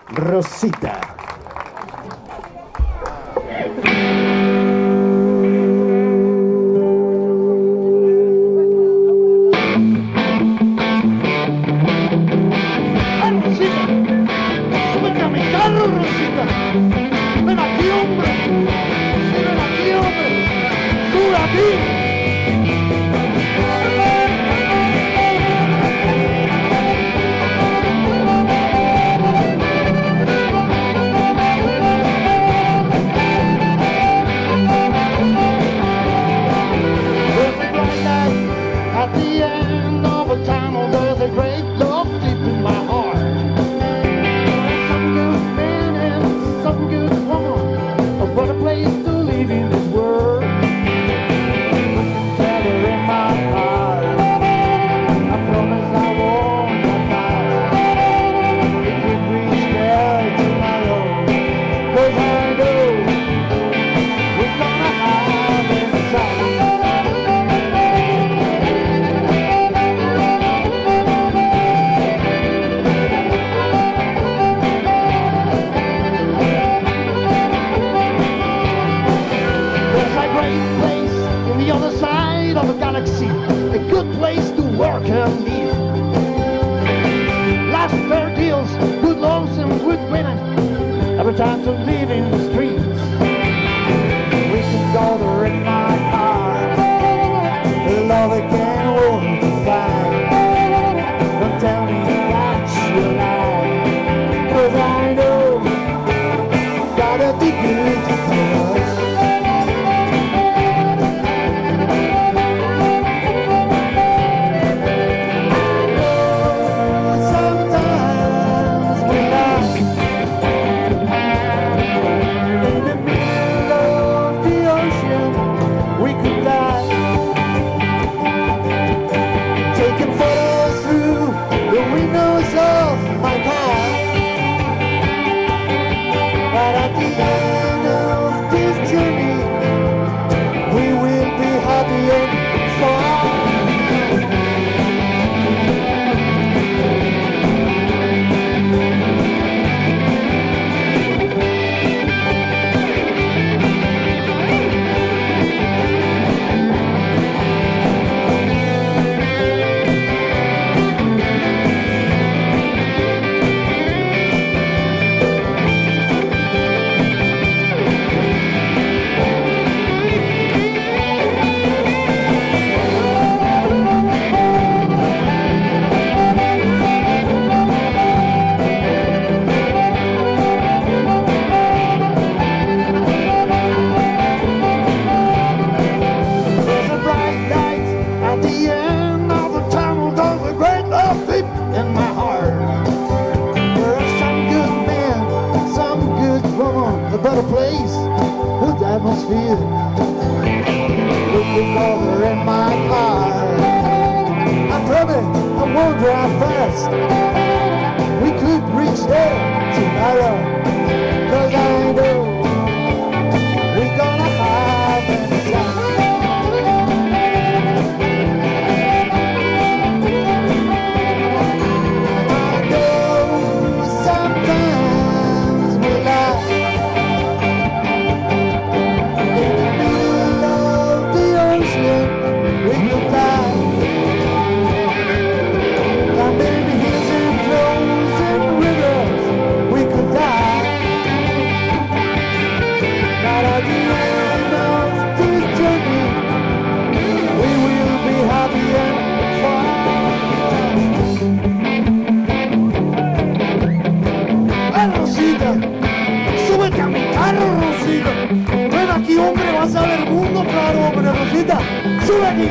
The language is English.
Rosita. Rosita, súbete a mi carro, Rosita. Ven aquí, hombre. Sí, ven aquí, hombre. Sube aquí. There's a bright light at the end of a tunnel. There's a great love deep in my heart. Some good man and some good woman, a better place to live in this world. Tell her in my heart, I promise I won't fight. We could reach there tomorrow, 'cause I know we're gonna have inside. There's a great place in the other side of the galaxy, a good place to work and live. Last fair deals, good loans and good women, every time to live in the streets. We can go there in my car, love again won't find. Don't tell me that you lie, 'cause I know gotta be good for us. Sometimes we lie in the middle of the ocean. We could die, taking photos through the windows of my car. But at the end of this journey, we will be happy and fine. There's a bright light at the end of the tunnel. There's a great love deep in my heart. There are some good men, some good woman, a better place, good atmosphere. We could go there in my car. I promise I won't drive fast. We could reach there tomorrow, 'cause I know we're gonna have inside. I know sometimes we lie in the middle of the ocean. We could die. Now maybe hills and flows and rivers. We could die. But at the end of this journey, we will be happy and fine. ¡Ven, Rosita! ¡Súbete a mi carro, Rosita! Ven aquí, hombre, vas a ver el mundo, claro, hombre, Rosita. ¡Sube aquí!